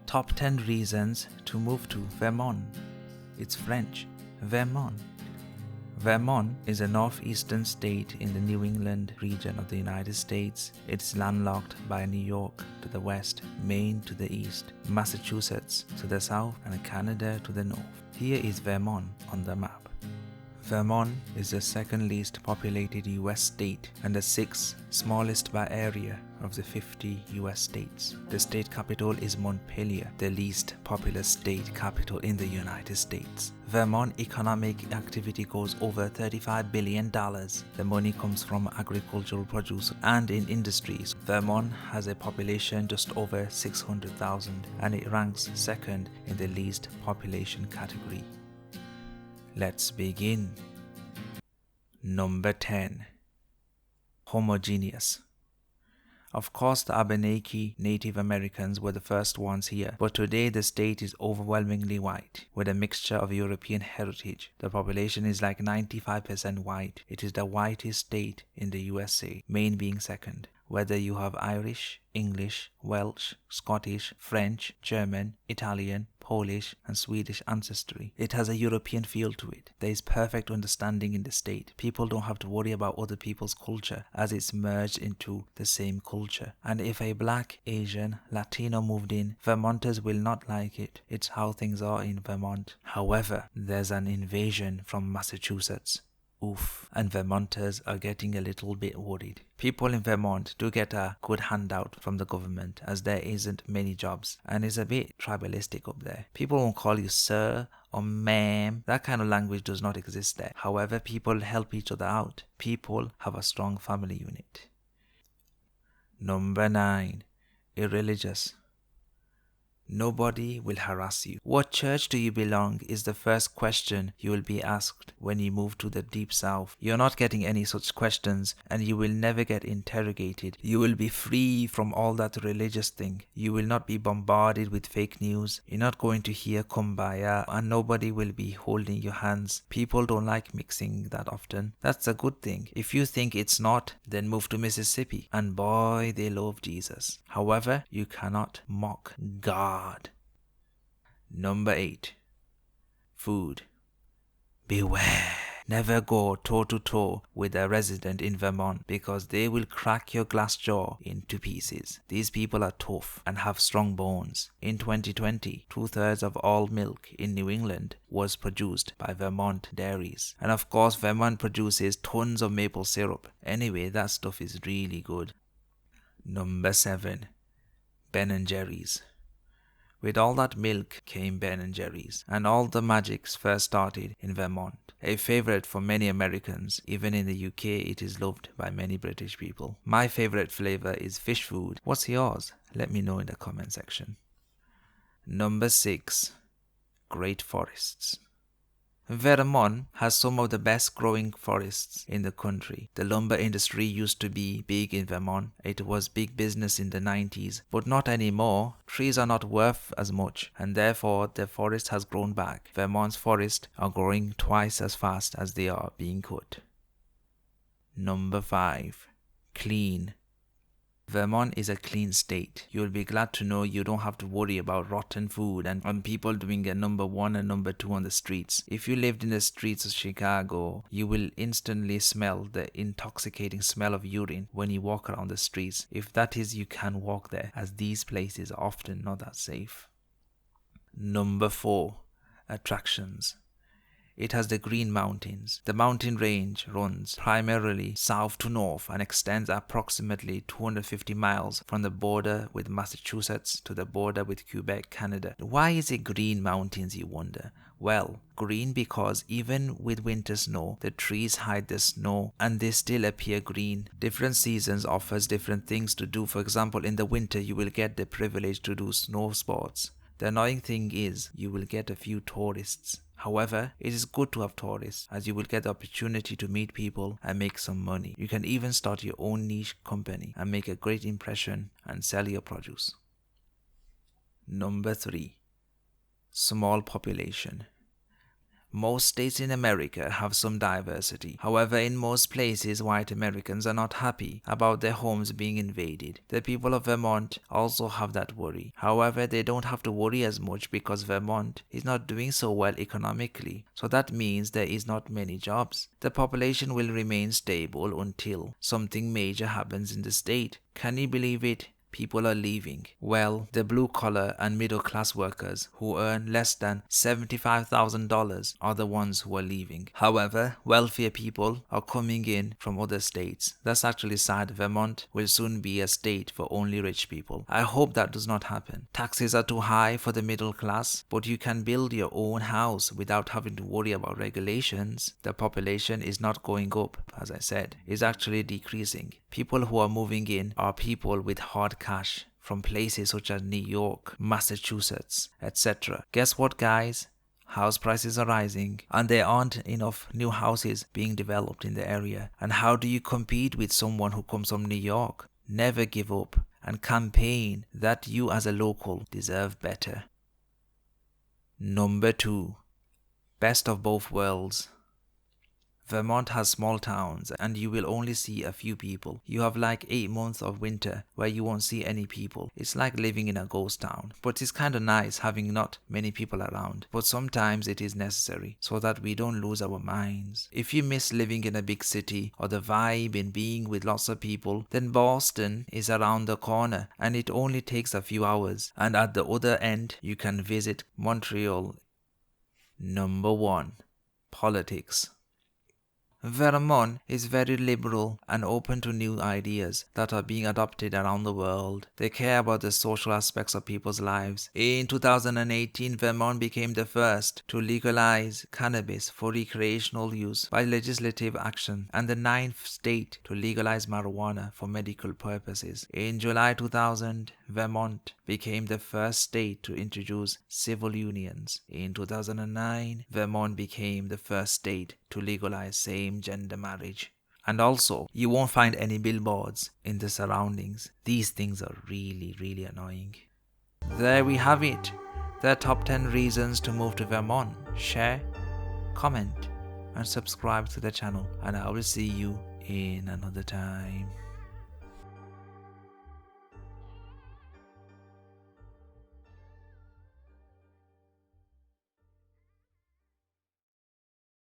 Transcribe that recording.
Top 10 reasons to move to Vermont. It's French. Vermont. Vermont is a northeastern state in the New England region of the United States. It's landlocked by New York to the west, Maine to the east, Massachusetts to the south, and Canada to the north. Here is Vermont on the map. Vermont is the second least populated US state and the sixth smallest by area of the 50 US states. The state capital is Montpelier, the least populous state capital in the United States. Vermont economic activity goes over $35 billion. The money comes from agricultural produce and in industries. Vermont has a population just over 600,000 and it ranks second in the least population category. Let's begin. Number 10. Homogeneous. Of course, the Abenaki Native Americans were the first ones here, but today the state is overwhelmingly white, with a mixture of European heritage. The population is like 95% white. It is the whitest state in the USA, Maine being second. Whether you have Irish, English, Welsh, Scottish, French, German, Italian, Polish, and Swedish ancestry, it has a European feel to it. There is perfect understanding in the state. People don't have to worry about other people's culture as it's merged into the same culture. And if a black, Asian, Latino moved in, Vermonters will not like it. It's how things are in Vermont. However, there's an invasion from Massachusetts. Oof, and Vermonters are getting a little bit worried. People in Vermont do get a good handout from the government as there isn't many jobs and it's a bit tribalistic up there. People won't call you sir or ma'am. That kind of language does not exist there. However, people help each other out. People have a strong family unit. Number 9. Irreligious. Nobody will harass you. What church do you belong is the first question you will be asked when you move to the deep south. You're not getting any such questions and you will never get interrogated. You will be free from all that religious thing. You will not be bombarded with fake news. You're not going to hear kumbaya and nobody will be holding your hands. People don't like mixing that often. That's a good thing. If you think it's not, then move to Mississippi. And boy, they love Jesus. However, you cannot mock God. Number 8. Food. Beware. Never go toe-to-toe with a resident in Vermont because they will crack your glass jaw into pieces. These people are tough and have strong bones. In 2020, 2/3 of all milk in New England was produced by Vermont dairies. And of course, Vermont produces tons of maple syrup. Anyway, that stuff is really good. Number 7. Ben & Jerry's. With all that milk came Ben & Jerry's, and all the magics first started in Vermont. A favorite for many Americans, even in the UK it is loved by many British people. My favorite flavor is fish food. What's yours? Let me know in the comment section. Number 6. Great forests. Vermont has some of the best growing forests in the country. The lumber industry used to be big in Vermont. It was big business in the 90s, but not anymore. Trees are not worth as much and therefore the forest has grown back. Vermont's forests are growing twice as fast as they are being cut. Number 5. Clean. Vermont is a clean state. You'll be glad to know you don't have to worry about rotten food and people doing a number 1 and number 2 on the streets. If you lived in the streets of Chicago, you will instantly smell the intoxicating smell of urine when you walk around the streets. If that is, you can walk there as these places are often not that safe. Number 4. Attractions. It has the Green Mountains. The mountain range runs primarily south to north and extends approximately 250 miles from the border with Massachusetts to the border with Quebec, Canada. Why is it Green Mountains, you wonder? Well, green because even with winter snow, the trees hide the snow and they still appear green. Different seasons offers different things to do. For example, in the winter you will get the privilege to do snow sports. The annoying thing is you will get a few tourists. However, it is good to have tourists as you will get the opportunity to meet people and make some money. You can even start your own niche company and make a great impression and sell your produce. Number 3. Small population. Most states in America have some diversity. However, in most places, white Americans are not happy about their homes being invaded. The people of Vermont also have that worry. However, they don't have to worry as much because Vermont is not doing so well economically. So that means there is not many jobs. The population will remain stable until something major happens in the state. Can you believe it? People are leaving. Well, the blue-collar and middle-class workers who earn less than $75,000 are the ones who are leaving. However, wealthier people are coming in from other states. That's actually sad. Vermont will soon be a state for only rich people. I hope that does not happen. Taxes are too high for the middle class, but you can build your own house without having to worry about regulations. The population is not going up, as I said. It's actually decreasing. People who are moving in are people with hard cash from places such as New York, Massachusetts, etc. Guess what, guys? House prices are rising and there aren't enough new houses being developed in the area. And how do you compete with someone who comes from New York? Never give up and campaign that you as a local deserve better. Number 2. Best of both worlds. Vermont has small towns and you will only see a few people. You have like 8 months of winter where you won't see any people. It's like living in a ghost town. But it's kind of nice having not many people around. But sometimes it is necessary so that we don't lose our minds. If you miss living in a big city or the vibe in being with lots of people, then Boston is around the corner and it only takes a few hours. And at the other end, you can visit Montreal. Number 1. Politics. Vermont is very liberal and open to new ideas that are being adopted around the world. They care about the social aspects of people's lives. In 2018, Vermont became the first to legalize cannabis for recreational use by legislative action and the 9th state to legalize marijuana for medical purposes. In July 2000, Vermont became the first state to introduce civil unions. In 2009, Vermont became the first state to legalize same-gender marriage. And also, you won't find any billboards in the surroundings. These things are really, really annoying. There we have it. The top 10 reasons to move to Vermont. Share, comment, and subscribe to the channel. And I will see you in another time.